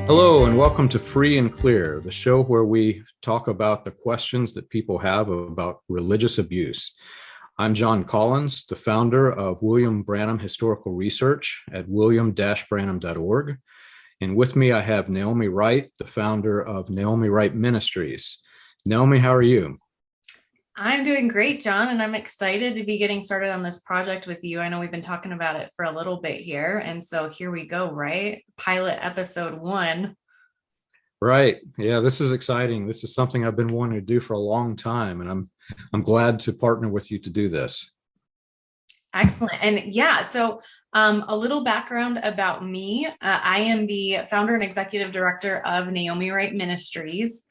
Hello, and welcome to Free and Clear, the show where we talk about the questions that people have about religious abuse. I'm John Collins, the founder of William Branham Historical Research at william-branham.org. And with me, I have Naomi Wright, the founder of Naomi Wright Ministries. Naomi, how are you? I'm doing great, John, and I'm excited to be getting started on this project with you. I know we've been talking about it for a little bit here, and so here we go, right? Pilot episode 1. Right. Yeah, this is exciting. This is something I've been wanting to do for a long time, and I'm glad to partner with you to do this. Excellent. And yeah, so a little background about me. I am the founder and executive director of Naomi Wright Ministries.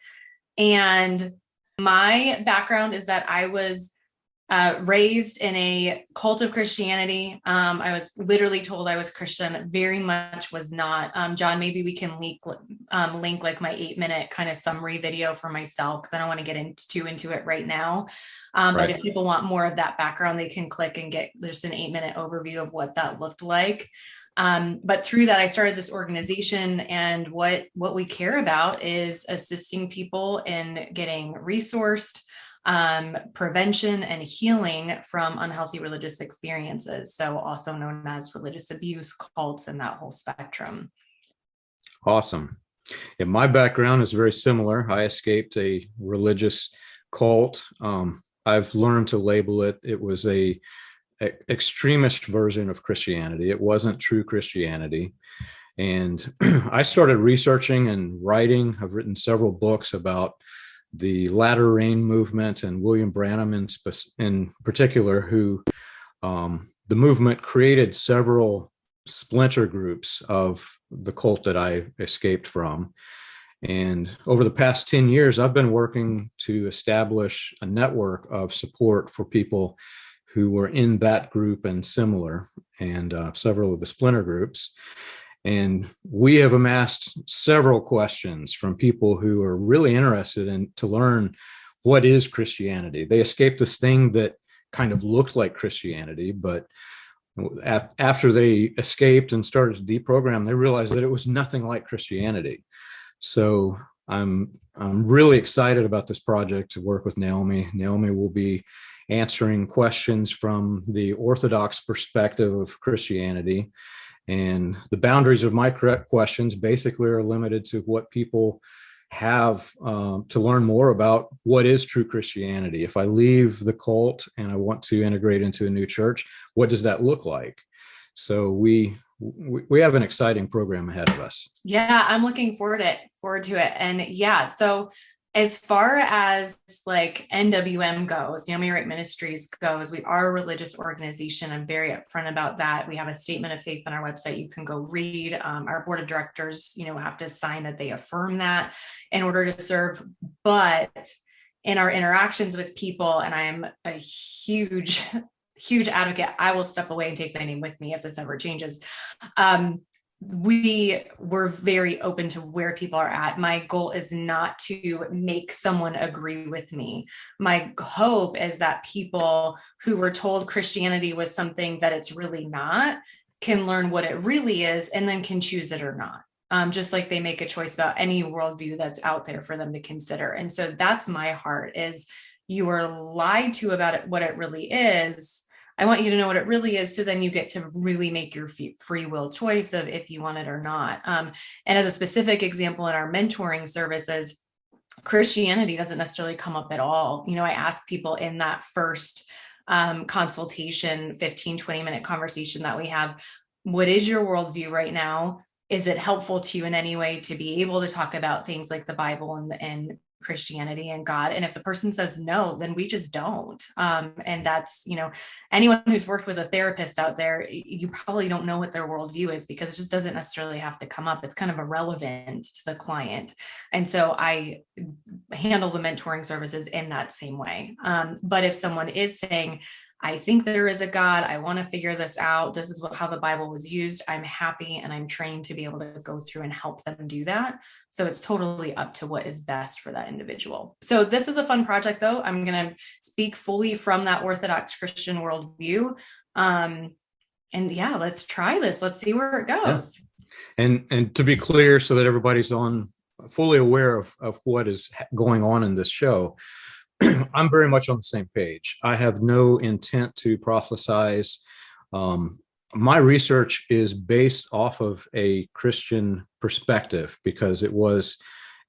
And my background is that I was raised in a cult of Christianity. I was literally told I was Christian, very much was not. John, maybe we can link like my 8-minute kind of summary video for myself, because I don't want to get into it right now. But Right. if people want more of that background, they can click and get just an 8-minute overview of what that looked like. But through that, I started this organization, and what we care about is assisting people in getting resourced, prevention and healing from unhealthy religious experiences. So also known as religious abuse, cults, and that whole spectrum. Awesome. Yeah, my background is very similar. I escaped a religious cult. I've learned to label it. It was a extremist version of Christianity. It wasn't true Christianity. And I started researching and writing. I've written several books about the Latter Rain movement and William Branham in particular, who the movement created several splinter groups of the cult that I escaped from. And over the past 10 years, I've been working to establish a network of support for people who were in that group and similar, and several of the splinter groups. And we have amassed several questions from people who are really interested in to learn what is Christianity. They escaped this thing that kind of looked like Christianity, but after they escaped and started to deprogram, they realized that it was nothing like Christianity. So I'm really excited about this project to work with Naomi. Naomi will be answering questions from the Orthodox perspective of Christianity. And the boundaries of my questions basically are limited to what people have to learn more about what is true Christianity. If I leave the cult and I want to integrate into a new church, what does that look like? So we have an exciting program ahead of us. Yeah, I'm looking forward to it. And yeah, so as far as like NWM goes, Naomi Wright Ministries goes, we are a religious organization. I'm very upfront about that. We have a statement of faith on our website. You can go read. Our board of directors, have to sign that they affirm that in order to serve. But in our interactions with people, and I am a huge advocate, I will step away and take my name with me if this ever changes. We were very open to where people are at. My goal is not to make someone agree with me. My hope is that people who were told Christianity was something that it's really not can learn what it really is and then can choose it or not. Just like they make a choice about any worldview that's out there for them to consider. And so that's my heart, is you are lied to about it, what it really is. I want you to know what it really is, so then you get to really make your free will choice of if you want it or not. And as a specific example, in our mentoring services, Christianity doesn't necessarily come up at all. I ask people in that first consultation, 15-20 minute conversation that we have, what is your worldview right now? Is it helpful to you in any way to be able to talk about things like the Bible and Christianity and God? And if the person says no, then we just don't. And that's, anyone who's worked with a therapist out there, you probably don't know what their worldview is, because it just doesn't necessarily have to come up. It's kind of irrelevant to the client. And so I handle the mentoring services in that same way. But if someone is saying, I think there is a God, I want to figure this out, this is how the Bible was used, I'm happy and I'm trained to be able to go through and help them do that. So it's totally up to what is best for that individual. So this is a fun project, though. I'm going to speak fully from that Orthodox Christian worldview. And yeah, let's try this. Let's see where it Yeah. goes. And to be clear, so that everybody's on fully aware of what is going on in this show, I'm very much on the same page. I have no intent to proselytize. Um, my research is based off of a Christian perspective because it was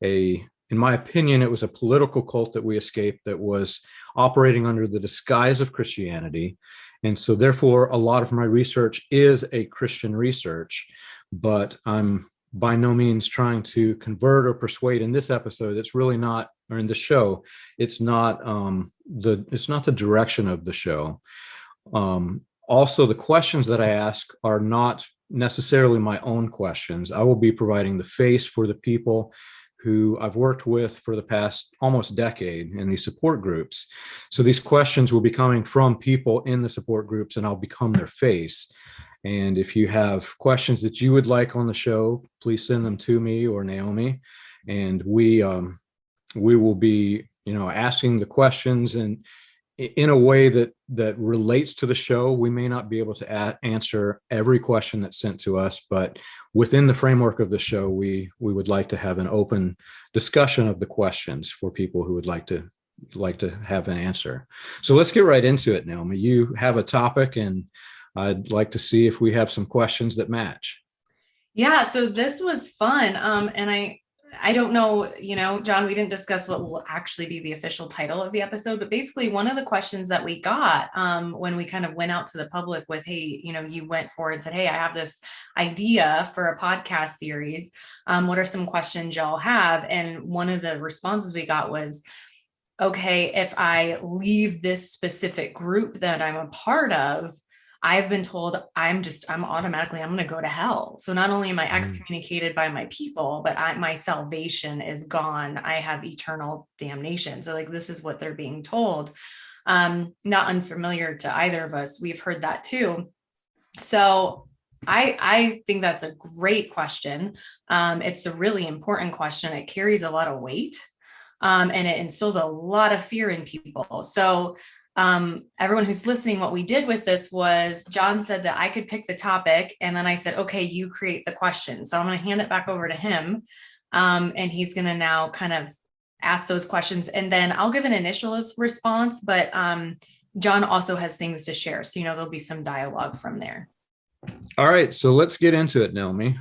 in my opinion, it was a political cult that we escaped that was operating under the disguise of Christianity. And so therefore, a lot of my research is a Christian research, but I'm by no means trying to convert or persuade in this episode. It's really not, or in the show, it's not it's not the direction of the show. Also, the questions that I ask are not necessarily my own questions. I will be providing the face for the people who I've worked with for the past almost decade in these support groups. So these questions will be coming from people in the support groups, and I'll become their face. And if you have questions that you would like on the show, please send them to me or Naomi, and we will be, asking the questions and in a way that relates to the show. We may not be able to answer every question that's sent to us, but within the framework of the show, we would like to have an open discussion of the questions for people who would like to have an answer. So let's get right into it, Naomi. You have a topic, and I'd like to see if we have some questions that match. Yeah, so this was fun. And I don't know, John, we didn't discuss what will actually be the official title of the episode, but basically one of the questions that we got when we kind of went out to the public with, hey, you went forward and said, hey, I have this idea for a podcast series. What are some questions y'all have? And one of the responses we got was, okay, if I leave this specific group that I'm a part of, I've been told I'm going to go to hell. So not only am I excommunicated by my people, but my salvation is gone. I have eternal damnation. So this is what they're being told. Not unfamiliar to either of us. We've heard that too. So I think that's a great question. It's a really important question. It carries a lot of weight, and it instills a lot of fear in people. So everyone who's listening, what we did with this was John said that I could pick the topic, and then I said, okay, you create the question. So I'm going to hand it back over to him. And he's going to now kind of ask those questions, and then I'll give an initial response, but John also has things to share. So, there'll be some dialogue from there. All right. So let's get into it, Naomi.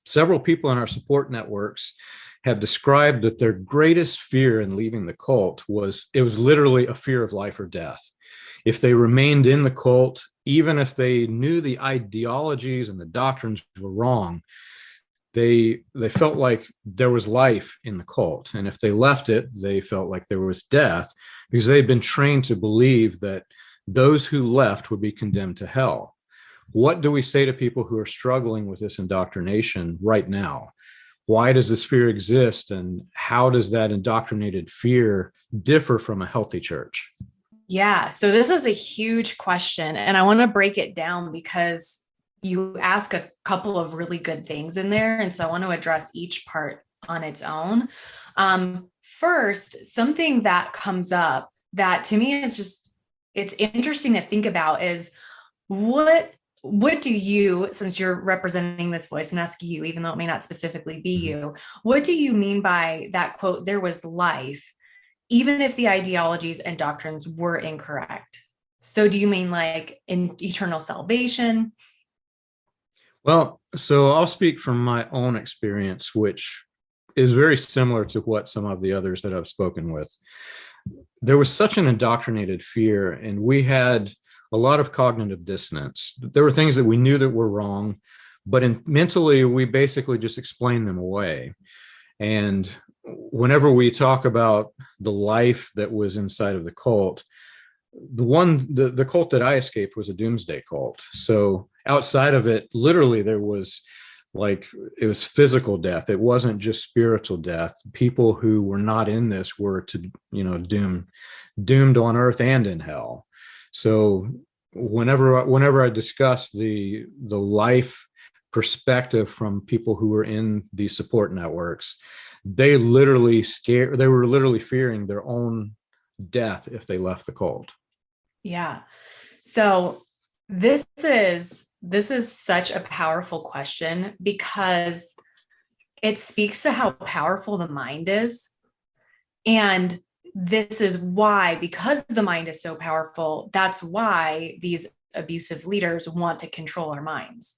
Several people in our support networks have described that their greatest fear in leaving the cult was literally a fear of life or death. If they remained in the cult, even if they knew the ideologies and the doctrines were wrong, they felt like there was life in the cult. And if they left it, they felt like there was death, because they'd been trained to believe that those who left would be condemned to hell. What do we say to people who are struggling with this indoctrination right now? Why does this fear exist, and how does that indoctrinated fear differ from a healthy church? Yeah, so this is a huge question, and I want to break it down because you ask a couple of really good things in there, and so I want to address each part on its own. First, something that comes up that to me is it's interesting to think about is what do you, since you're representing this voice, I'm asking you, even though it may not specifically be you, what do you mean by that quote, there was life, even if the ideologies and doctrines were incorrect? So do you mean in eternal salvation? Well, so I'll speak from my own experience, which is very similar to what some of the others that I've spoken with. There was such an indoctrinated fear, and we had a lot of cognitive dissonance. There were things that we knew that were wrong, but mentally, we basically just explained them away. And whenever we talk about the life that was inside of the cult, the cult that I escaped was a doomsday cult. So outside of it, literally, there was it was physical death. It wasn't just spiritual death. People who were not in this were doomed on earth and in hell. So whenever I discuss the life perspective from people who were in these support networks, they were literally fearing their own death if they left the cult. Yeah. So this is This is such a powerful question because it speaks to how powerful the mind is. And this is why, because the mind is so powerful, that's why these abusive leaders want to control our minds.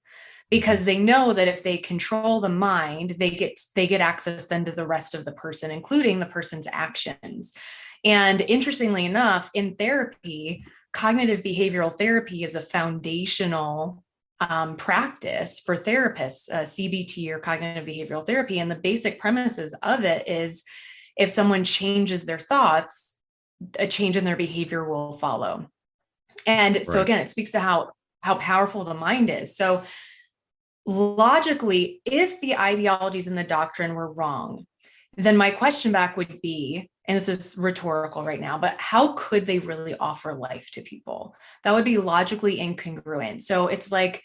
Because they know that if they control the mind, they get access then to the rest of the person, including the person's actions. And interestingly enough, in therapy, cognitive behavioral therapy is a foundational practice for therapists, CBT or cognitive behavioral therapy. And the basic premises of it is if someone changes their thoughts, a change in their behavior will follow. And so again, it speaks to how powerful the mind is. So logically, if the ideologies and the doctrine were wrong, then my question back would be, and this is rhetorical right now, but how could they really offer life to people? That would be logically incongruent. So it's like,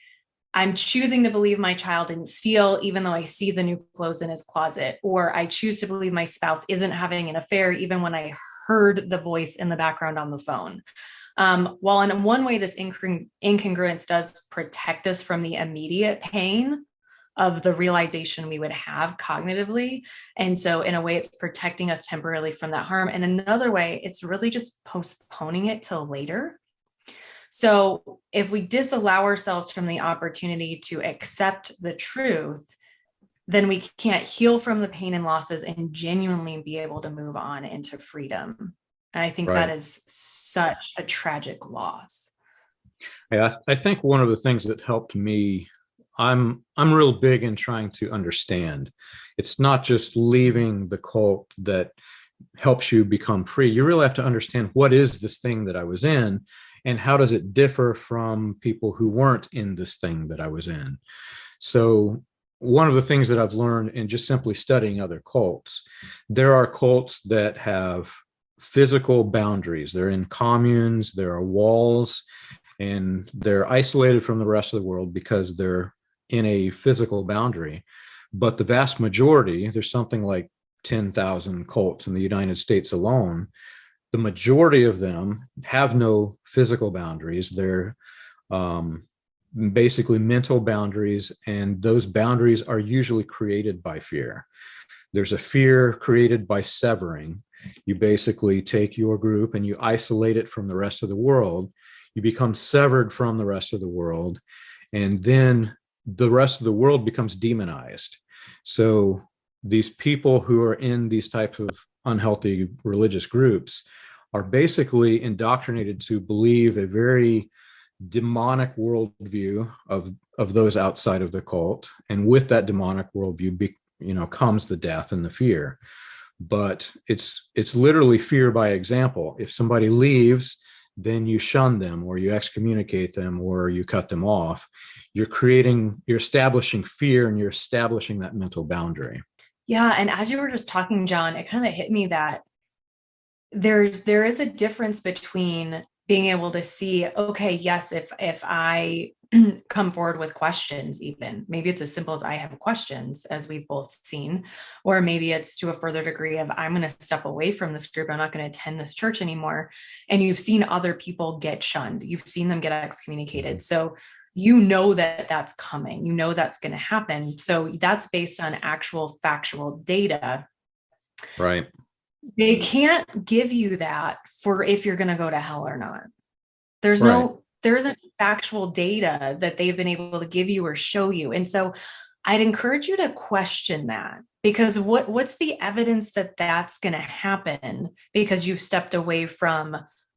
I'm choosing to believe my child didn't steal, even though I see the new clothes in his closet, or I choose to believe my spouse isn't having an affair, even when I heard the voice in the background on the phone. While in one way, this incongruence does protect us from the immediate pain of the realization we would have cognitively. And so in a way, it's protecting us temporarily from that harm. And another way, it's really just postponing it till later. So if we disallow ourselves from the opportunity to accept the truth, then we can't heal from the pain and losses and genuinely be able to move on into freedom. And I think that is such a tragic loss. Yeah, I think one of the things that helped me, I'm real big in trying to understand. It's not just leaving the cult that helps you become free. You really have to understand, what is this thing that I was in, and how does it differ from people who weren't in this thing that I was in? So one of the things that I've learned in just simply studying other cults, there are cults that have physical boundaries. They're in communes, there are walls, and they're isolated from the rest of the world because they're in a physical boundary. But the vast majority, there's something like 10,000 cults in the United States alone. The majority of them have no physical boundaries. They're basically mental boundaries, and those boundaries are usually created by fear. There's a fear created by severing. You basically take your group and you isolate it from the rest of the world. You become severed from the rest of the world, and then the rest of the world becomes demonized. So these people who are in these types of unhealthy religious groups are basically indoctrinated to believe a very demonic worldview of those outside of the cult. And with that demonic worldview, comes the death and the fear. But it's literally fear by example. If somebody leaves, then you shun them, or you excommunicate them, or you cut them off. You're establishing fear, and you're establishing that mental boundary. Yeah. And as you were just talking, John, it kind of hit me that there is a difference between being able to see, okay, yes, if I come forward with questions, even maybe it's as simple as I have questions, as we've both seen, or maybe it's to a further degree of, I'm going to step away from this group, I'm not going to attend this church anymore. And you've seen other people get shunned, you've seen them get excommunicated, so you know that that's coming, you know that's going to happen. So that's based on actual factual data. Right. They can't give you that for if you're going to go to hell or not. There isn't factual data that they've been able to give you or show you. And so I'd encourage you to question that, because what's the evidence that that's going to happen because you've stepped away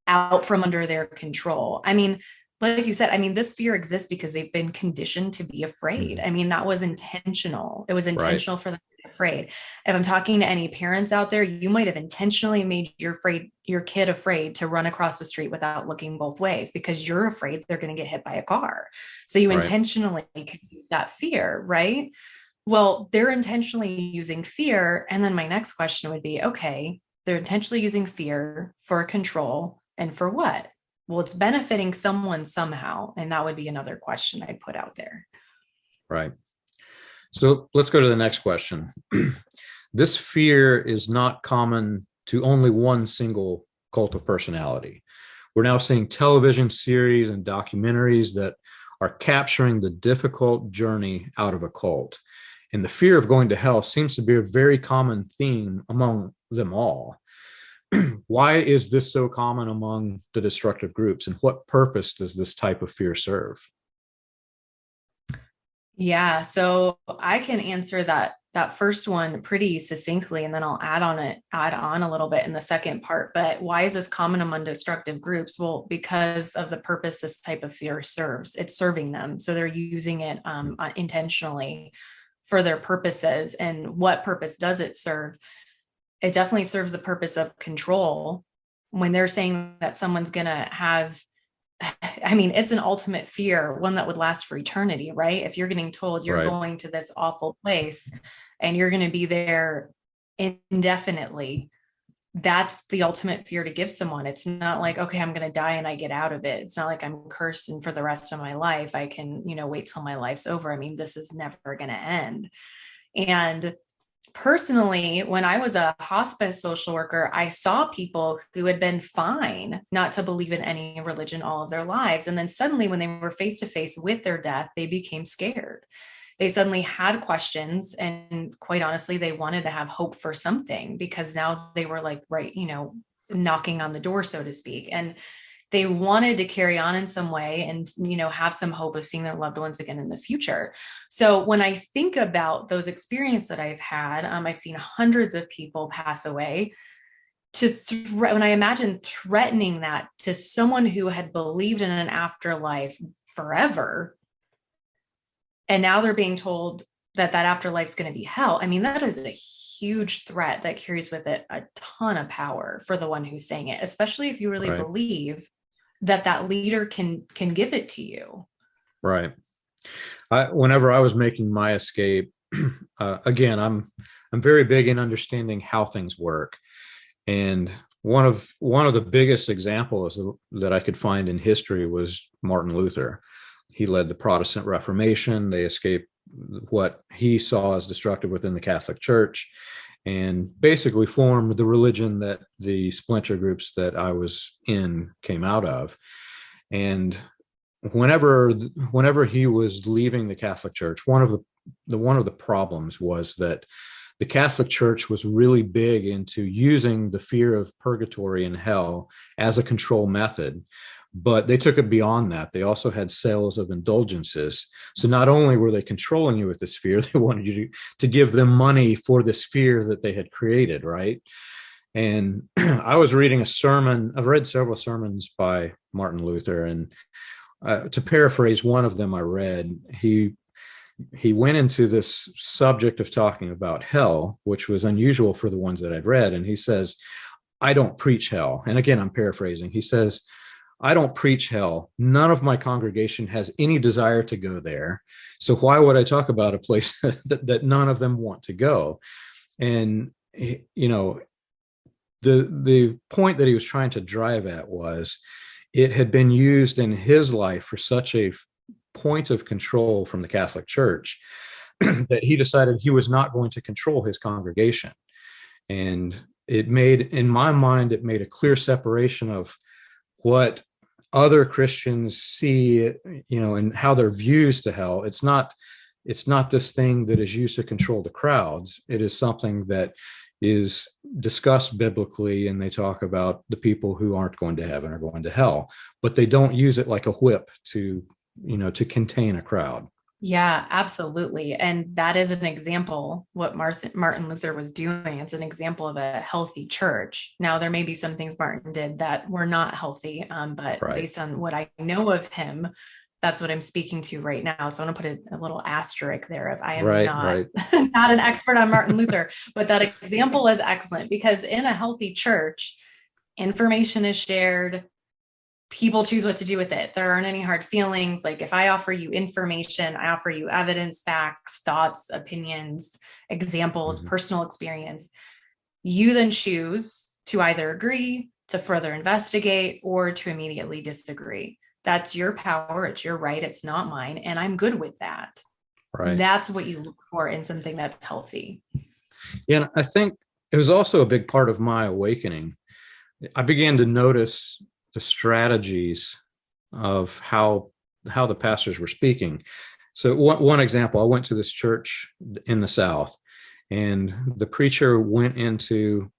out from under their control? I mean, like you said, this fear exists because they've been conditioned to be afraid. That was intentional. It was intentional for them to be afraid. If I'm talking to any parents out there, you might have intentionally made your kid afraid to run across the street without looking both ways because you're afraid they're going to get hit by a car. So you intentionally can use that fear, right? Well, they're intentionally using fear. And then my next question would be, okay, they're intentionally using fear for control, and for what? Well, it's benefiting someone somehow. And that would be another question I'd put out there. Right. So let's go to the next question. This fear is not common to only one single cult of personality. We're now seeing television series and documentaries that are capturing the difficult journey out of a cult. And the fear of going to hell seems to be a very common theme among them all. Why is this so common among the destructive groups, and what purpose does this type of fear serve? Yeah, so I can answer that first one pretty succinctly, and then I'll add on a little bit in the second part. But why is this common among destructive groups? Well, because of the purpose this type of fear serves. It's serving them, so they're using it intentionally for their purposes. And what purpose does it serve? It definitely serves the purpose of control. When they're saying that someone's gonna have, I mean, it's an ultimate fear, one that would last for eternity, right? If you're getting told you're Right. going to this awful place and you're going to be there indefinitely, that's the ultimate fear to give someone. It's not like, okay, I'm going to die and I get out of it. It's not like I'm cursed and for the rest of my life, I can, wait till my life's over. I mean, this is never going to end. And personally, when I was a hospice social worker, I saw people who had been fine not to believe in any religion all of their lives. And then suddenly, when they were face to face with their death, they became scared. They suddenly had questions. And quite honestly, they wanted to have hope for something, because now they were like, right, knocking on the door, so to speak. And they wanted to carry on in some way and, have some hope of seeing their loved ones again in the future. So when I think about those experiences that I've had, I've seen hundreds of people pass away. When I imagine threatening that to someone who had believed in an afterlife forever, and now they're being told that afterlife's going to be hell. I mean, that is a huge threat that carries with it a ton of power for the one who's saying it, especially if you really Right. believe that leader can give it to you. Right. Whenever I was making my escape, again, I'm very big in understanding how things work, and one of the biggest examples that I could find in history was Martin Luther. He led the Protestant Reformation. They escaped what he saw as destructive within the Catholic Church, and basically formed the religion that the splinter groups that I was in came out of. And whenever he was leaving the Catholic Church, one of the problems was that the Catholic Church was really big into using the fear of purgatory and hell as a control method. But they took it beyond that. They also had sales of indulgences. So not only were they controlling you with this fear, they wanted you to give them money for this fear that they had created, right? And I was reading a sermon. I've read several sermons by Martin Luther, and to paraphrase one of them I read, he went into this subject of talking about hell, which was unusual for the ones that I'd read. And he says, I don't preach hell. And again, I'm paraphrasing. He says, I don't preach hell. None of my congregation has any desire to go there. So why would I talk about a place that none of them want to go? And, the point that he was trying to drive at was it had been used in his life for such a point of control from the Catholic Church that he decided he was not going to control his congregation. And in my mind, it made a clear separation of what other Christians see, and how their views to hell. It's not this thing that is used to control the crowds. It is something that is discussed biblically, and they talk about the people who aren't going to heaven are going to hell, but they don't use it like a whip to contain a crowd. Yeah, absolutely. And that is an example what Martin Luther was doing. It's an example of a healthy church. Now, there may be some things Martin did that were not healthy, but Right. based on what I know of him, that's what I'm speaking to right now. So I want to put a little asterisk there of I am Right. not an expert on Martin Luther, but that example is excellent, because in a healthy church, information is shared. People choose what to do with it. There aren't any hard feelings. Like if I offer you information, I offer you evidence, facts, thoughts, opinions, examples, personal experience. You then choose to either agree, to further investigate, or to immediately disagree. That's your power. It's your right. It's not mine. And I'm good with that. Right. That's what you look for in something that's healthy. Yeah. And I think it was also a big part of my awakening. I began to notice the strategies of how how the pastors were speaking. So one example, I went to this church in the South, and the preacher went into,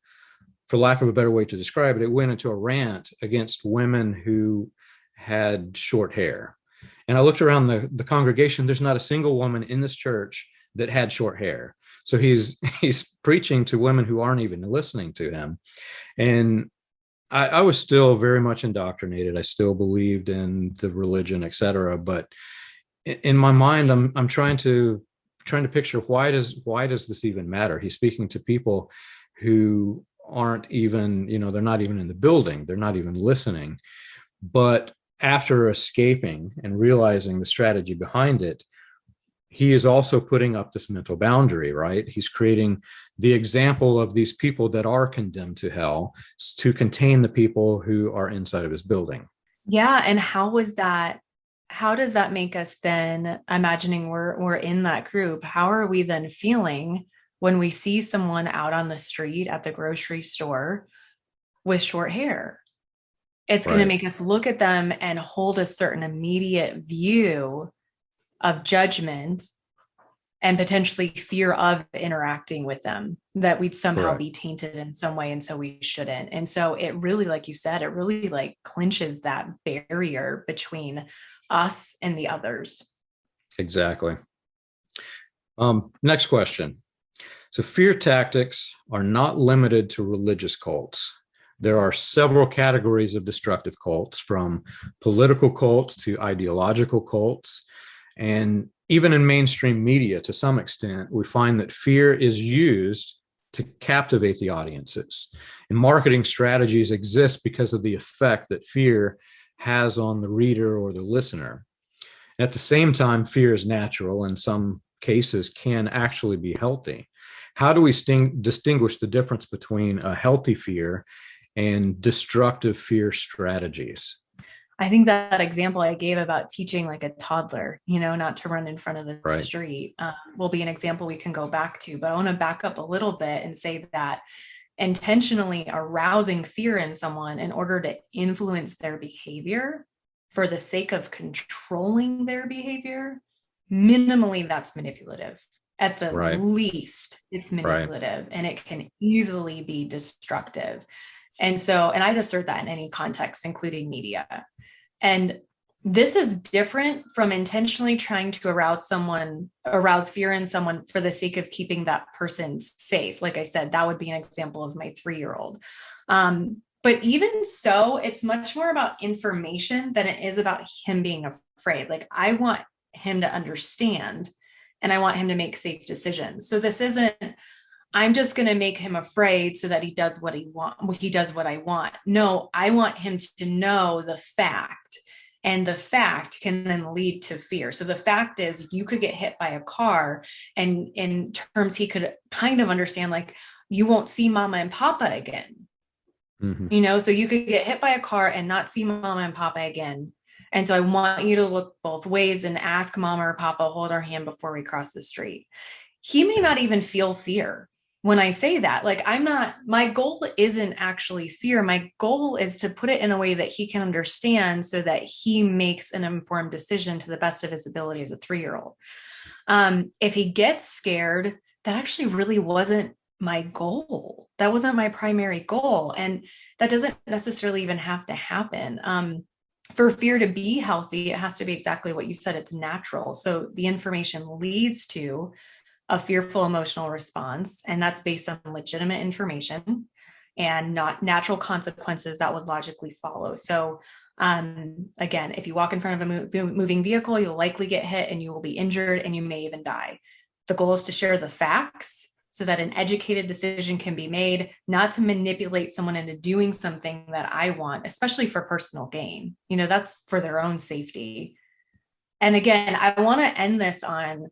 for lack of a better way to describe it, it went into a rant against women who had short hair. And I looked around the congregation. There's not a single woman in this church that had short hair. So he's preaching to women who aren't even listening to him. And I was still very much indoctrinated. I still believed in the religion, et cetera. But in my mind, I'm trying to picture, why does this even matter? He's speaking to people who aren't even, they're not even in the building. They're not even listening. But after escaping and realizing the strategy behind it, he is also putting up this mental boundary, right? He's creating the example of these people that are condemned to hell to contain the people who are inside of his building. Yeah. And how does that make us then, imagining we're in that group? How are we then feeling when we see someone out on the street at the grocery store with short hair? It's going to make us look at them and hold a certain immediate view of judgment and potentially fear of interacting with them, that we'd somehow be tainted in some way. And so we shouldn't. And so it really, like you said, it really like clinches that barrier between us and the others. Exactly. Next question. So fear tactics are not limited to religious cults. There are several categories of destructive cults, from political cults to ideological cults. And even in mainstream media, to some extent, we find that fear is used to captivate the audiences. And marketing strategies exist because of the effect that fear has on the reader or the listener. At the same time, fear is natural, and in some cases can actually be healthy. How do we distinguish the difference between a healthy fear and destructive fear strategies? I think that example I gave about teaching like a toddler, not to run in front of the street, will be an example we can go back to. But I want to back up a little bit and say that intentionally arousing fear in someone in order to influence their behavior for the sake of controlling their behavior, minimally, that's manipulative. At the least, it's manipulative, and it can easily be destructive. And I'd assert that in any context, including media. And this is different from intentionally trying to arouse fear in someone for the sake of keeping that person safe. Like I said, that would be an example of my 3-year-old. But even so, it's much more about information than it is about him being afraid. Like, I want him to understand, and I want him to make safe decisions. So this isn't, I'm just going to make him afraid so that he does what I want. No, I want him to know the fact, and the fact can then lead to fear. So the fact is, you could get hit by a car, and in terms he could kind of understand, like, you won't see mama and papa again. Mm-hmm. So you could get hit by a car and not see mama and papa again. And so I want you to look both ways and ask mama or papa, hold our hand before we cross the street. He may not even feel fear. When I say that, like, my goal isn't actually fear. My goal is to put it in a way that he can understand so that he makes an informed decision to the best of his ability as a 3-year-old. If he gets scared, that actually really wasn't my goal. That wasn't my primary goal. And that doesn't necessarily even have to happen. For fear to be healthy, it has to be exactly what you said. It's natural. So the information leads to a fearful emotional response, and that's based on legitimate information and not natural consequences that would logically follow. So again, if you walk in front of a moving vehicle, you'll likely get hit and you will be injured, and you may even die. The goal is to share the facts so that an educated decision can be made, not to manipulate someone into doing something that I want, especially for personal gain. That's for their own safety. And again, I want to end this on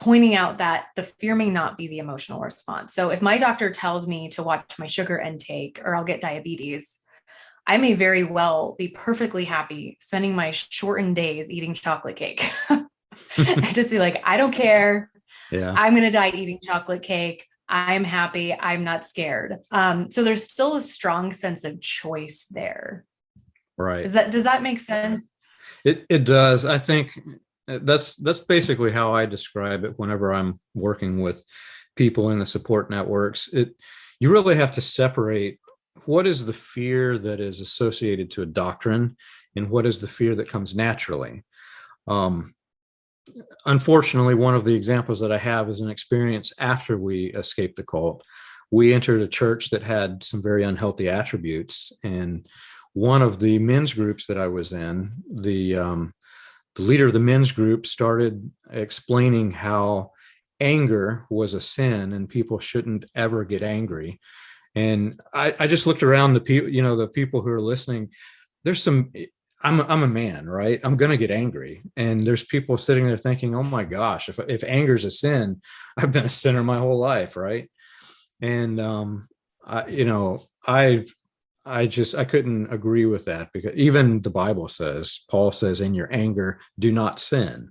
pointing out that the fear may not be the emotional response. So if my doctor tells me to watch my sugar intake or I'll get diabetes, I may very well be perfectly happy spending my shortened days eating chocolate cake. Just be like, I don't care. Yeah. I'm going to die eating chocolate cake. I'm happy. I'm not scared. So there's still a strong sense of choice there. Right. Does that make sense? It does. I think that's basically how I describe it whenever I'm working with people in the support networks. You really have to separate what is the fear that is associated to a doctrine and what is the fear that comes naturally. Um, Unfortunately, one of the examples that I have is an experience after we escaped the cult. We entered a church that had some very unhealthy attributes, and one of the men's groups that I was in, the leader of the men's group started explaining how anger was a sin and people shouldn't ever get angry. And I just looked around the people, the people who are listening. There's some, I'm a man, right? I'm going to get angry. And there's people sitting there thinking, oh my gosh, if anger is a sin, I've been a sinner my whole life, right? And, I, you know, I couldn't agree with that, because even the Bible says, Paul says, in your anger, do not sin.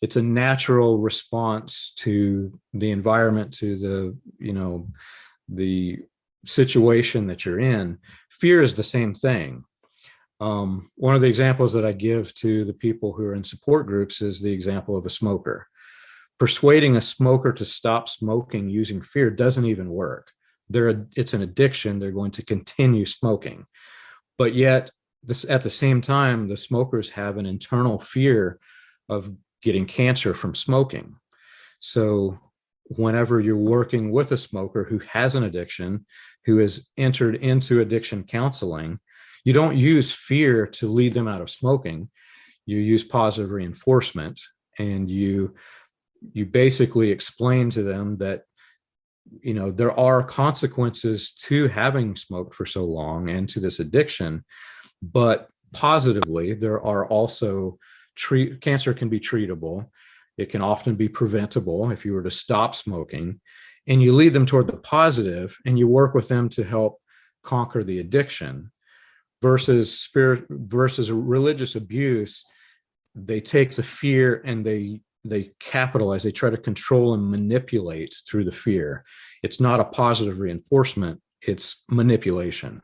It's a natural response to the environment, to the situation that you're in. Fear is the same thing. One of the examples that I give to the people who are in support groups is the example of a smoker. Persuading a smoker to stop smoking using fear doesn't even work. It's an addiction. They're going to continue smoking. But yet, at the same time, the smokers have an internal fear of getting cancer from smoking. So whenever you're working with a smoker who has an addiction, who has entered into addiction counseling, you don't use fear to lead them out of smoking. You use positive reinforcement, and you basically explain to them that there are consequences to having smoked for so long and to this addiction, but positively there are also cancer can be treatable. It can often be preventable if you were to stop smoking, and you lead them toward the positive and you work with them to help conquer the addiction. Versus religious abuse, they take the fear and they capitalize, they try to control and manipulate through the fear. It's not a positive reinforcement, it's manipulation.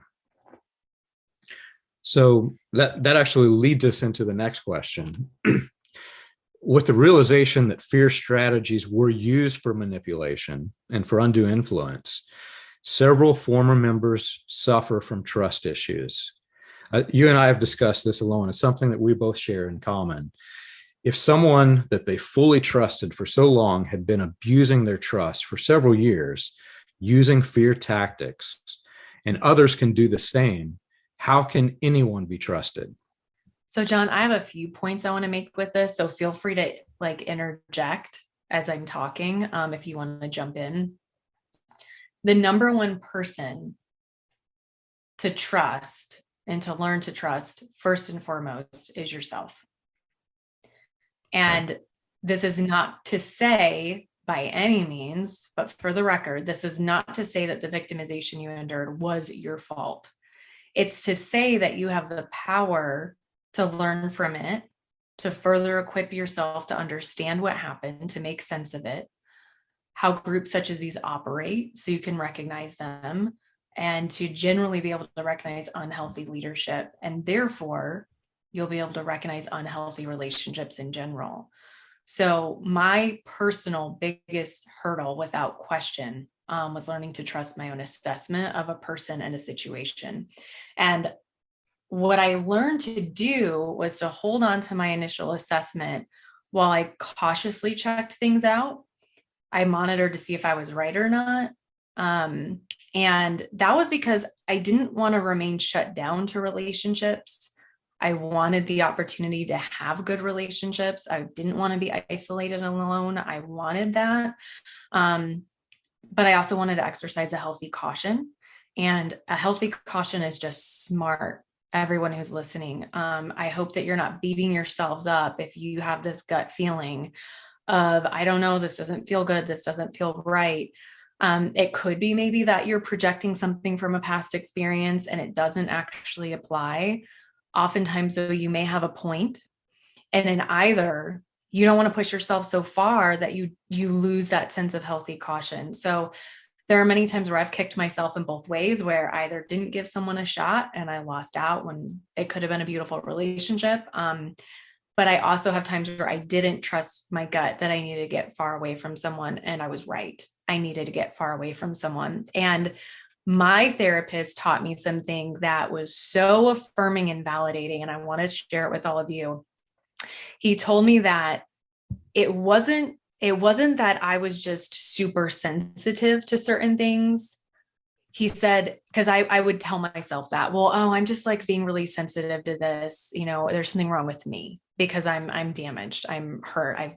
So that actually leads us into the next question. With the realization that fear strategies were used for manipulation and for undue influence, several former members suffer from trust issues. You and I have discussed this alone. It's something that we both share in common. If someone that they fully trusted for so long had been abusing their trust for several years, using fear tactics, and others can do the same, how can anyone be trusted? So, John, I have a few points I want to make with this. So feel free to interject as I'm talking, if you want to jump in. The number one person to trust and to learn to trust, first and foremost, is yourself. And this is not to say by any means, but for the record, this is not to say that the victimization you endured was your fault. It's to say that you have the power to learn from it, to further equip yourself to understand what happened, to make sense of it, how groups such as these operate so you can recognize them, and to generally be able to recognize unhealthy leadership. And therefore, you'll be able to recognize unhealthy relationships in general. So my personal biggest hurdle, without question, was learning to trust my own assessment of a person and a situation. And what I learned to do was to hold on to my initial assessment while I cautiously checked things out. I monitored to see if I was right or not. And that was because I didn't want to remain shut down to relationships. I wanted the opportunity to have good relationships. I didn't want to be isolated and alone. I wanted that. But I also wanted to exercise a healthy caution. And a healthy caution is just smart. Everyone who's listening, I hope that you're not beating yourselves up if you have this gut feeling of, I don't know, this doesn't feel good, this doesn't feel right. It could be maybe that you're projecting something from a past experience and it doesn't actually apply. Oftentimes, though, you may have a point, and in either, you don't want to push yourself so far that you lose that sense of healthy caution. So there are many times where I've kicked myself in both ways, where I either didn't give someone a shot and I lost out when it could have been a beautiful relationship. But I also have times where I didn't trust my gut, that I needed to get far away from someone. And I was right. I needed to get far away from someone. And my therapist taught me something that was so affirming and validating. And I want to share it with all of you. He told me that it wasn't that I was just super sensitive to certain things. He said, because I would tell myself that, well, oh, I'm just like being really sensitive to this, there's something wrong with me because I'm damaged, I'm hurt, I've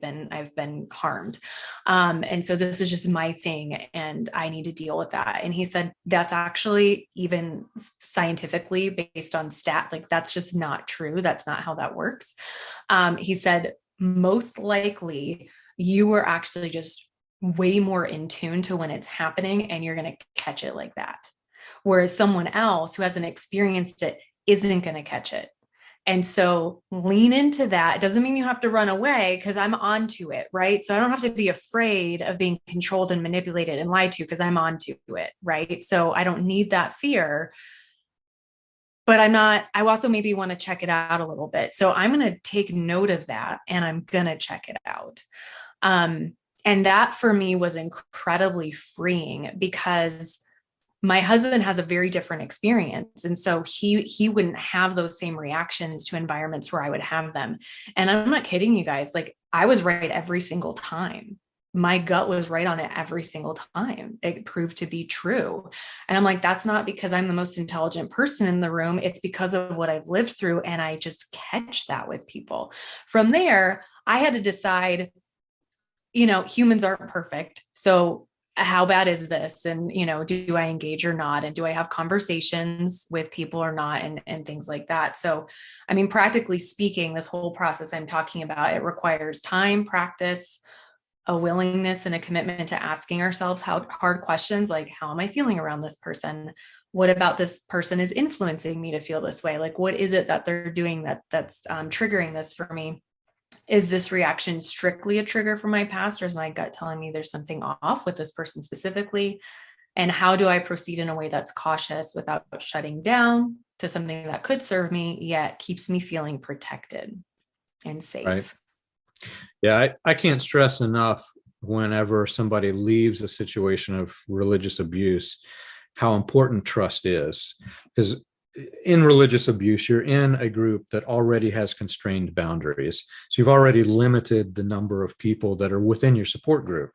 been harmed. And so this is just my thing and I need to deal with that. And he said, that's actually, even scientifically based on like, that's just not true. That's not how that works. He said, most likely you were actually just way more in tune to when it's happening and you're going to catch it like that. Whereas someone else who hasn't experienced it isn't going to catch it. And so lean into that. It doesn't mean you have to run away, because I'm onto it, right? So I don't have to be afraid of being controlled and manipulated and lied to, because I'm onto it, right? So I don't need that fear. But I also maybe want to check it out a little bit. So I'm going to take note of that and I'm going to check it out. And that for me was incredibly freeing, because my husband has a very different experience. And so he wouldn't have those same reactions to environments where I would have them. And I'm not kidding you guys. Like, I was right every single time. My gut was right on it every single time. It proved to be true. And I'm like, that's not because I'm the most intelligent person in the room. It's because of what I've lived through. And I just catch that with people. From there, I had to decide, humans aren't perfect. So how bad is this? And, do I engage or not? And do I have conversations with people or not? And things like that. So, I mean, practically speaking, this whole process I'm talking about, it requires time, practice, a willingness and a commitment to asking ourselves hard questions, like, how am I feeling around this person? What about this person is influencing me to feel this way? Like, what is it that they're doing that's triggering this for me? Is this reaction strictly a trigger from my past, or is my gut telling me there's something off with this person specifically? And how do I proceed in a way that's cautious without shutting down to something that could serve me, yet keeps me feeling protected and safe? Right. Yeah, I can't stress enough, whenever somebody leaves a situation of religious abuse, how important trust is. Because in religious abuse, you're in a group that already has constrained boundaries. So you've already limited the number of people that are within your support group.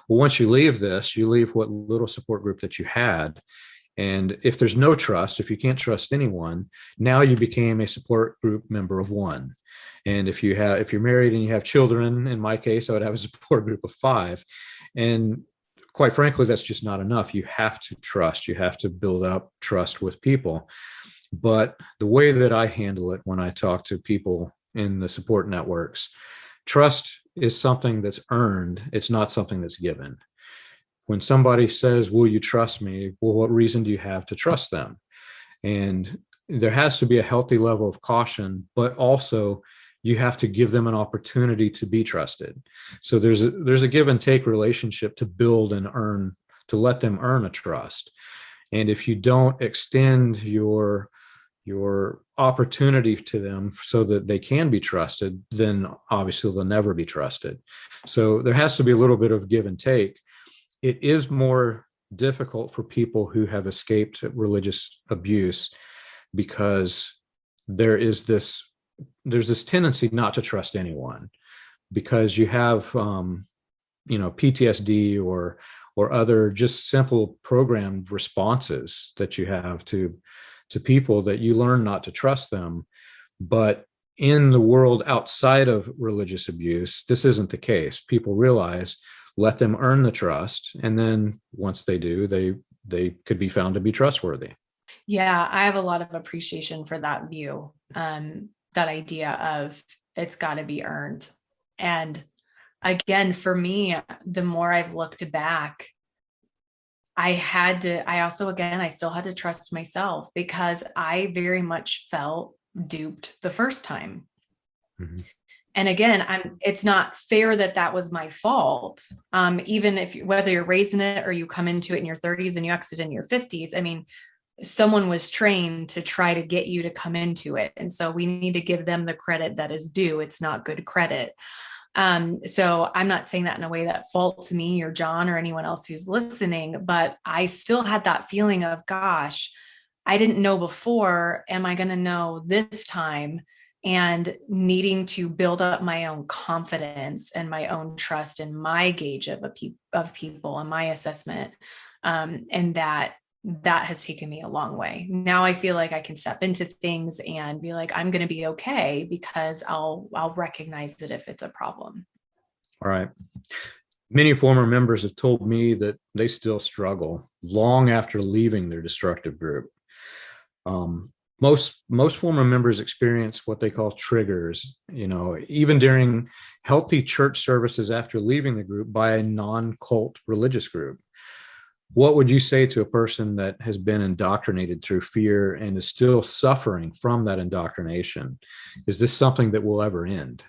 Well, once you leave this, you leave what little support group that you had. And if there's no trust, if you can't trust anyone, now you became a support group member of one. And if you're married and you have children, in my case, I would have a support group of 5. And quite frankly, that's just not enough. You have to trust. You have to build up trust with people. But the way that I handle it when I talk to people in the support networks, trust is something that's earned. It's not something that's given. When somebody says, will you trust me? Well, what reason do you have to trust them? And there has to be a healthy level of caution, but also you have to give them an opportunity to be trusted. So there's a give and take relationship to build and earn, to let them earn a trust. And if you don't extend your opportunity to them so that they can be trusted, then obviously they'll never be trusted. So there has to be a little bit of give and take. It is more difficult for people who have escaped religious abuse, because there's this tendency not to trust anyone, because you have PTSD or other just simple programmed responses that you have to people, that you learn not to trust them. But in the world outside of religious abuse, this isn't the case. People realize, let them earn the trust, and then once they do, they could be found to be trustworthy. Yeah, I have a lot of appreciation for that view, that idea of it's got to be earned. And again, for me, the more I've looked back, I still had to trust myself, because I very much felt duped the first time. Mm-hmm. And again, it's not fair that was my fault. Even whether you're raised in it or you come into it in your 30s and you exit in your 50s, I mean, someone was trained to try to get you to come into it. And so we need to give them the credit that is due. It's not good credit. So I'm not saying that in a way that faults me or John or anyone else who's listening, but I still had that feeling of, gosh, I didn't know before. Am I going to know this time? And needing to build up my own confidence and my own trust and my gauge of people and my assessment. And that has taken me a long way. Now I feel like I can step into things and be like, I'm going to be okay, because I'll recognize it if it's a problem. All right. Many former members have told me that they still struggle long after leaving their destructive group. Most former members experience what they call triggers, even during healthy church services after leaving the group by a non-cult religious group. What would you say to a person that has been indoctrinated through fear and is still suffering from that indoctrination? Is this something that will ever end?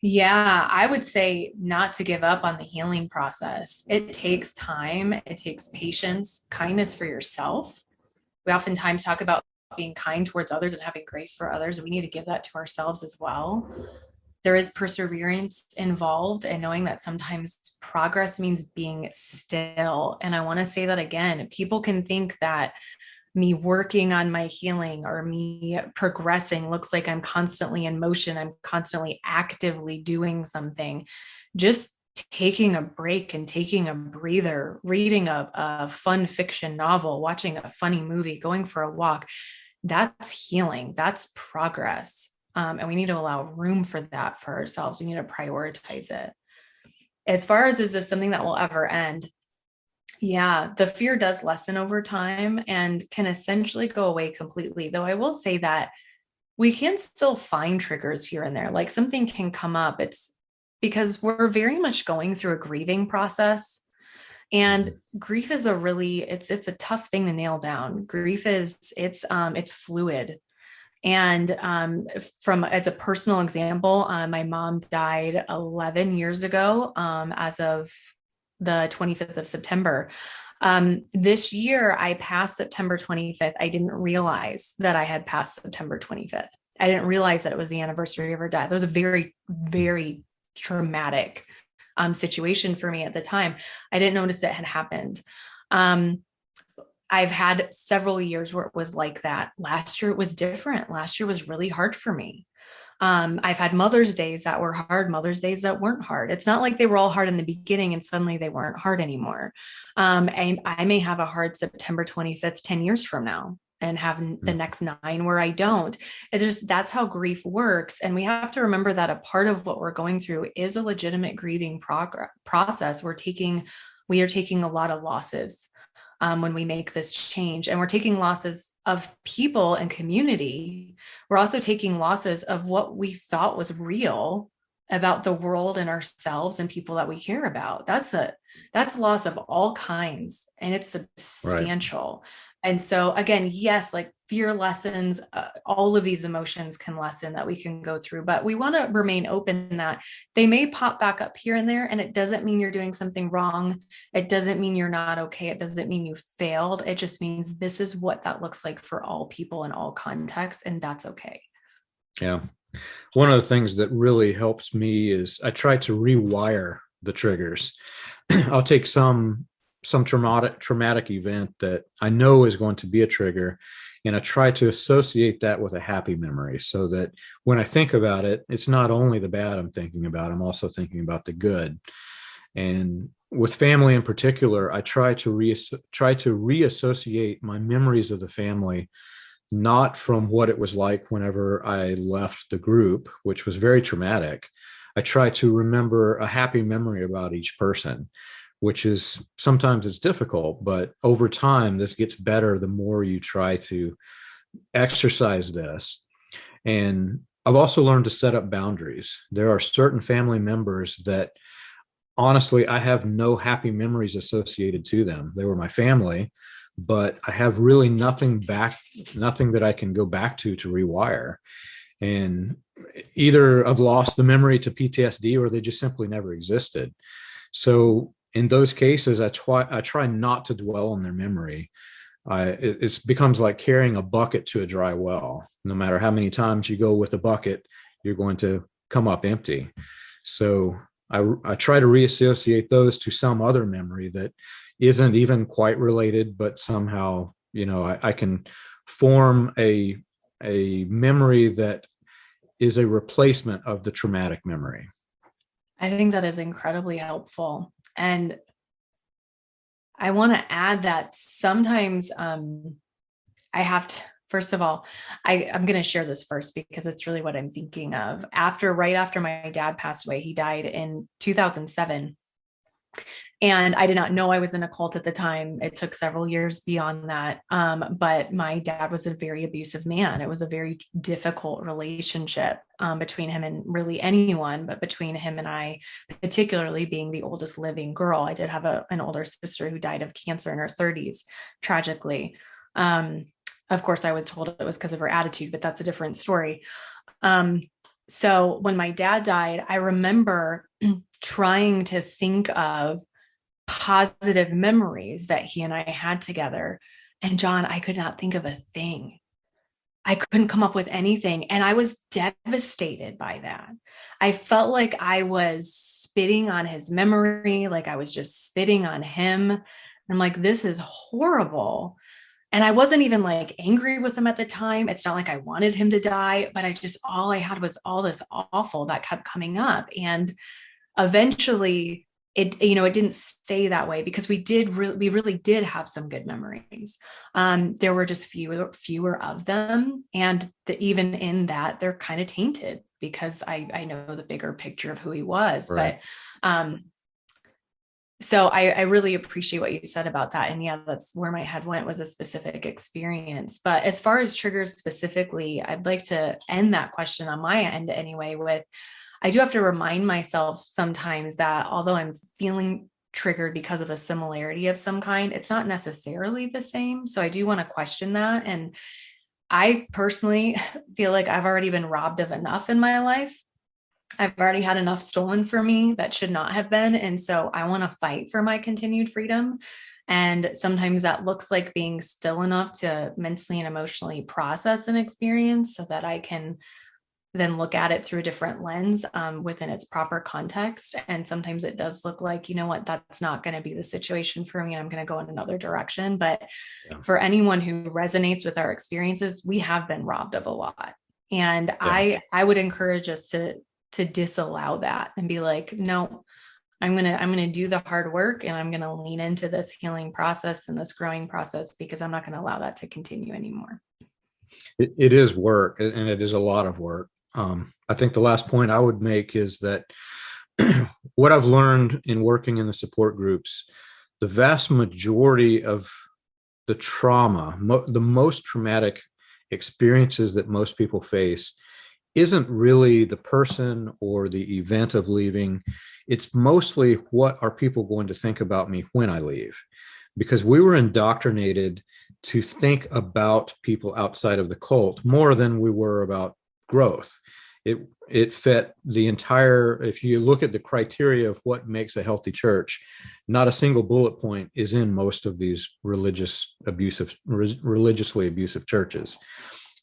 Yeah, I would say not to give up on the healing process. It takes time, it takes patience, kindness for yourself. We oftentimes talk about being kind towards others and having grace for others. We need to give that to ourselves as well. There is perseverance involved, and knowing that sometimes progress means being still. And I want to say that again, people can think that me working on my healing or me progressing looks like I'm constantly in motion, I'm constantly actively doing something. Just taking a break and taking a breather, reading a fun fiction novel, watching a funny movie, going for a walk, that's healing, that's progress. And we need to allow room for that for ourselves. We need to prioritize it. As far as, is this something that will ever end? Yeah, the fear does lessen over time and can essentially go away completely. Though I will say that we can still find triggers here and there. Like something can come up. It's because we're very much going through a grieving process. And grief is it's a tough thing to nail down. Grief it's fluid. And from as a personal example, my mom died 11 years ago, as of the 25th of September. This year, I passed September 25th. I didn't realize that I had passed September 25th. I didn't realize that it was the anniversary of her death. It was a very, very traumatic situation for me at the time. I didn't notice it had happened. I've had several years where it was like that. Last year, it was different. Last year was really hard for me. I've had Mother's Days that were hard, Mother's Days that weren't hard. It's not like they were all hard in the beginning and suddenly they weren't hard anymore. And I may have a hard September 25th, 10 years from now, and have the next 9 where I don't. That's how grief works. And we have to remember that a part of what we're going through is a legitimate grieving process. We are taking a lot of losses when we make this change, and we're taking losses of people and community. We're also taking losses of what we thought was real about the world and ourselves and people that we care about. That's loss of all kinds, and it's substantial. Right. And so again, yes, like fear lessens, all of these emotions can lessen that we can go through, but we want to remain open that they may pop back up here and there. And it doesn't mean you're doing something wrong. It doesn't mean you're not okay. It doesn't mean you failed. It just means this is what that looks like for all people in all contexts. And that's okay. Yeah. One of the things that really helps me is I try to rewire the triggers. I'll take some traumatic event that I know is going to be a trigger, and I try to associate that with a happy memory, so that when I think about it, it's not only the bad I'm thinking about, I'm also thinking about the good. And with family in particular, I try to reassociate my memories of the family, not from what it was like whenever I left the group, which was very traumatic. I try to remember a happy memory about each person, which is sometimes it's difficult, but over time, this gets better the more you try to exercise this. And I've also learned to set up boundaries. There are certain family members that honestly, I have no happy memories associated to them. They were my family, but I have really nothing that I can go back to rewire. And either I've lost the memory to PTSD or they just simply never existed. So in those cases, I try not to dwell on their memory. It becomes like carrying a bucket to a dry well. No matter how many times you go with a bucket, you're going to come up empty. So I try to reassociate those to some other memory that isn't even quite related, but somehow, I can form a memory that is a replacement of the traumatic memory. I think that is incredibly helpful. And I want to add that sometimes I have to, first of all, I'm going to share this first because it's really what I'm thinking of. Right after my dad passed away, he died in 2007. And I did not know I was in a cult at the time. It took several years beyond that. But my dad was a very abusive man. It was a very difficult relationship between him and really anyone, but between him and I, particularly being the oldest living girl. I did have an older sister who died of cancer in her 30s, tragically. Of course, I was told it was because of her attitude, but that's a different story. So when my dad died, I remember trying to think of positive memories that he and I had together. And John, I could not think of a thing. I couldn't come up with anything. And I was devastated by that. I felt like I was spitting on his memory, like I was just spitting on him. I'm like, this is horrible. And I wasn't even like angry with him at the time. It's not like I wanted him to die, but all I had was all this awful that kept coming up. And eventually it didn't stay that way because we really did have some good memories. There were just fewer of them. And even in that, they're kind of tainted because I know the bigger picture of who he was. Right. But so I really appreciate what you said about that. And yeah, that's where my head went, was a specific experience. But as far as triggers specifically, I'd like to end that question on my end anyway with, I do have to remind myself sometimes that although I'm feeling triggered because of a similarity of some kind, it's not necessarily the same. So I do want to question that. And I personally feel like I've already been robbed of enough in my life. I've already had enough stolen from me that should not have been. And so I want to fight for my continued freedom. And sometimes that looks like being still enough to mentally and emotionally process an experience so that I can then look at it through a different lens within its proper context. And sometimes it does look like, you know what, that's not going to be the situation for me. And I'm going to go in another direction. But for anyone who resonates with our experiences, we have been robbed of a lot. And I would encourage us to disallow that and be like, no, I'm going to do the hard work and I'm going to lean into this healing process and this growing process because I'm not going to allow that to continue anymore. It is work, and it is a lot of work. I think the last point I would make is that what I've learned in working in the support groups, the vast majority of the trauma, the most traumatic experiences that most people face isn't really the person or the event of leaving. It's mostly, what are people going to think about me when I leave? Because we were indoctrinated to think about people outside of the cult more than we were about growth. It fit the entire, if you look at the criteria of what makes a healthy church, not a single bullet point is in most of these religiously abusive churches.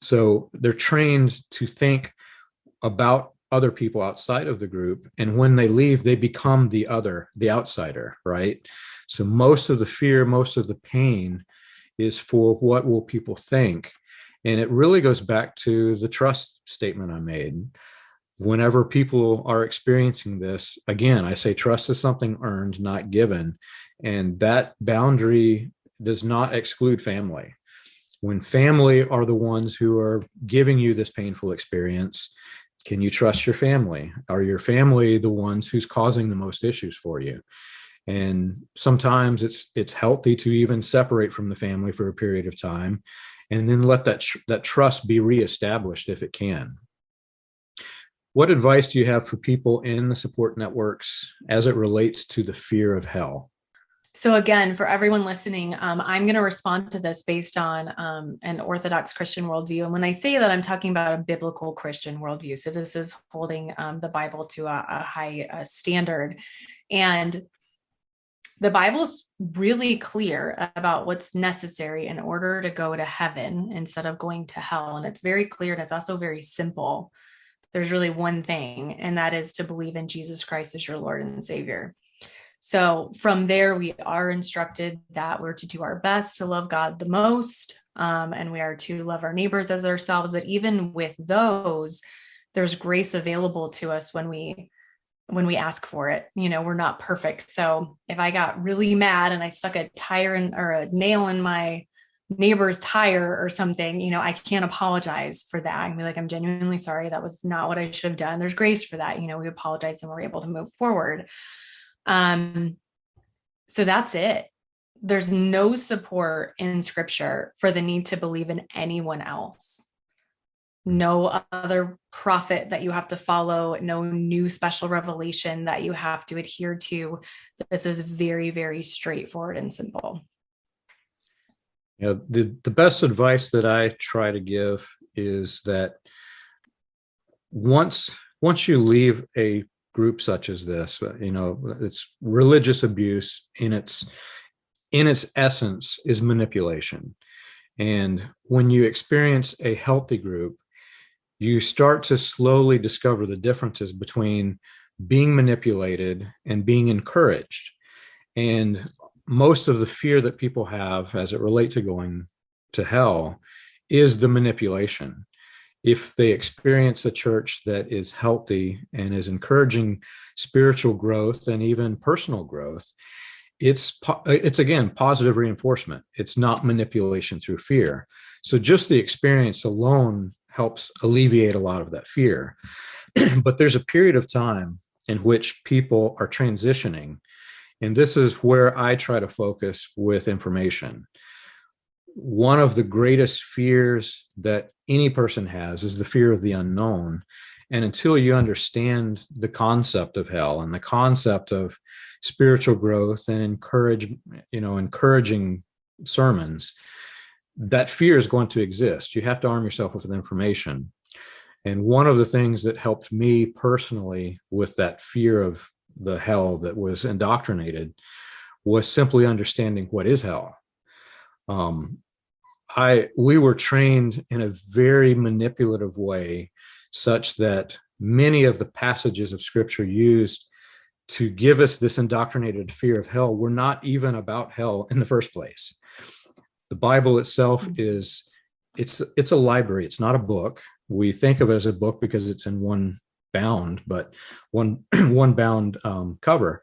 So they're trained to think about other people outside of the group. And when they leave, they become the other, the outsider, right? So most of the fear, most of the pain is for what will people think. And it really goes back to the trust statement I made. Whenever people are experiencing this, again, I say trust is something earned, not given. And that boundary does not exclude family. When family are the ones who are giving you this painful experience, can you trust your family? Are your family the ones who's causing the most issues for you? And sometimes it's healthy to even separate from the family for a period of time and then let that trust be reestablished if it can. What advice do you have for people in the support networks as it relates to the fear of hell? So again, for everyone listening, I'm going to respond to this based on an Orthodox Christian worldview. And when I say that, I'm talking about a biblical Christian worldview. So this is holding the Bible to a high standard. And The Bible's really clear about what's necessary in order to go to heaven instead of going to hell. And it's very clear, and it's also very simple. There's really one thing, and that is to believe in Jesus Christ as your Lord and Savior. So from there, we are instructed that we're to do our best to love God the most, and we are to love our neighbors as ourselves. But even with those, there's grace available to us when we ask for it. We're not perfect. So if I got really mad and I stuck a tire or a nail in my neighbor's tire or something, I can't apologize for that. I can be like, I'm genuinely sorry. That was not what I should have done. There's grace for that. We apologize and we're able to move forward. So that's it. There's no support in scripture for the need to believe in anyone else. No other prophet that you have to follow, no new special revelation that you have to adhere to. This is very, very straightforward and simple. The best advice that I try to give is that once you leave a group such as this, it's religious abuse in its essence is manipulation. And when you experience a healthy group, you start to slowly discover the differences between being manipulated and being encouraged. And most of the fear that people have as it relates to going to hell is the manipulation. If they experience a church that is healthy and is encouraging spiritual growth and even personal growth, it's again positive reinforcement. It's not manipulation through fear. So just the experience alone helps alleviate a lot of that fear. But there's a period of time in which people are transitioning, and this is where I try to focus with information. One of the greatest fears that any person has is the fear of the unknown. And until you understand the concept of hell and the concept of spiritual growth and encouraging sermons, that fear is going to exist. You have to arm yourself with information. And one of the things that helped me personally with that fear of the hell that was indoctrinated was simply understanding what is hell. We were trained in a very manipulative way, such that many of the passages of scripture used to give us this indoctrinated fear of hell were not even about hell in the first place. The Bible itself it's a library. It's not a book. We think of it as a book because it's in one bound cover,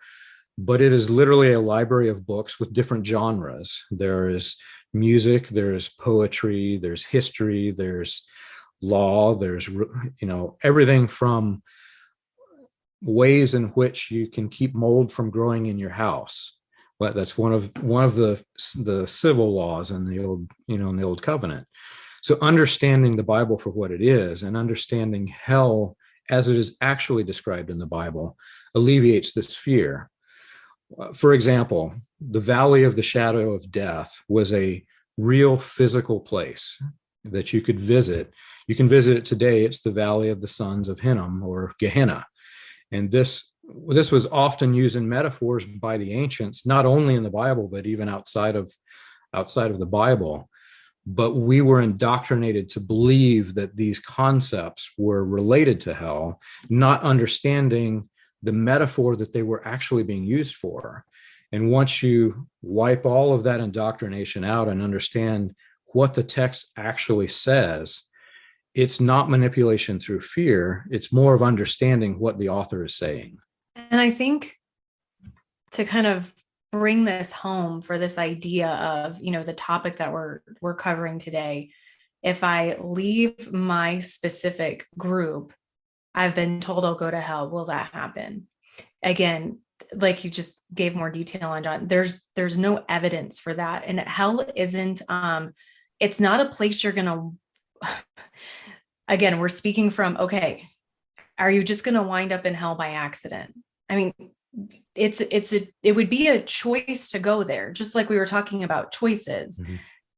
but it is literally a library of books with different genres. There is music, there's poetry, there's history, there's law, there's everything from ways in which you can keep mold from growing in your house. But that's one of the civil laws in the old covenant. So understanding the Bible for what it is and understanding hell as it is actually described in the Bible alleviates this fear. For example, the Valley of the Shadow of Death was a real physical place that you could visit. You can visit it today. It's the Valley of the Sons of Hinnom, or Gehenna. And this was often used in metaphors by the ancients, not only in the Bible, but even outside of the Bible. But we were indoctrinated to believe that these concepts were related to hell, not understanding the metaphor that they were actually being used for. And once you wipe all of that indoctrination out and understand what the text actually says, it's not manipulation through fear. It's more of understanding what the author is saying. And I think to kind of bring this home for this idea of, the topic that we're covering today, if I leave my specific group, I've been told I'll go to hell. Will that happen? Again, like you just gave more detail on, John, there's no evidence for that. And hell isn't, it's not a place you're going to, again, we're speaking from, okay, are you just going to wind up in hell by accident? I mean, it would be a choice to go there, just like we were talking about choices. Mm-hmm.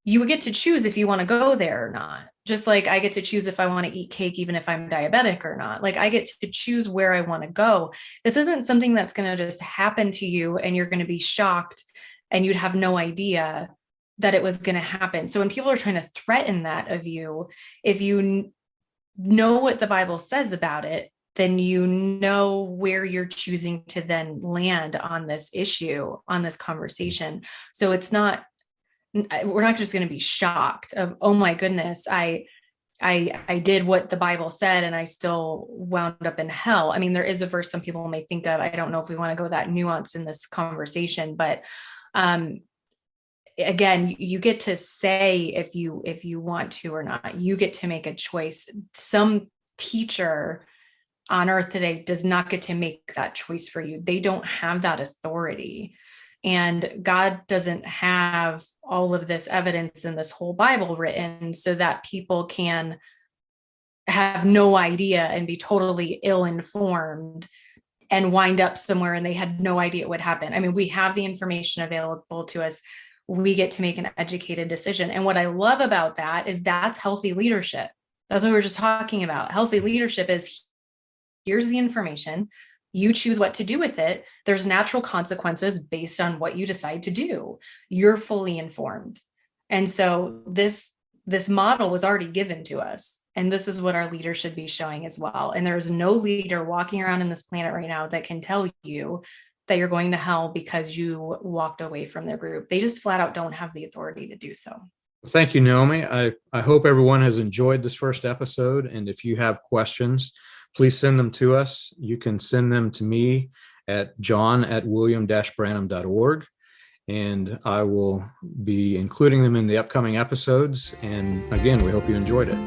you get to choose if you want to go there or not. Just like I get to choose if I want to eat cake, even if I'm diabetic or not. Like I get to choose where I want to go. This isn't something that's going to just happen to you and you're going to be shocked and you'd have no idea that it was going to happen. So when people are trying to threaten that of you, if you know what the Bible says about it, then you know where you're choosing to then land on this issue, on this conversation. So it's not, we're not just going to be shocked of, oh my goodness, I did what the Bible said and I still wound up in hell. I mean, there is a verse some people may think of. I don't know if we want to go that nuanced in this conversation, but again, you get to say if you want to or not. You get to make a choice. Some teacher on earth today does not get to make that choice for you. They don't have that authority. And God doesn't have all of this evidence in this whole Bible written so that people can have no idea and be totally ill-informed and wind up somewhere and they had no idea what would happen. I mean, we have the information available to us. We get to make an educated decision. And what I love about that is that's healthy leadership. That's what we were just talking about. Healthy leadership is, here's the information. You choose what to do with it. There's natural consequences based on what you decide to do. You're fully informed. And so this model was already given to us. And this is what our leaders should be showing as well. And there's no leader walking around in this planet right now that can tell you that you're going to hell because you walked away from their group. They just flat out don't have the authority to do so. Thank you, Naomi. I hope everyone has enjoyed this first episode. And if you have questions, please send them to us. You can send them to me at john@william-branham.org. And I will be including them in the upcoming episodes. And again, we hope you enjoyed it.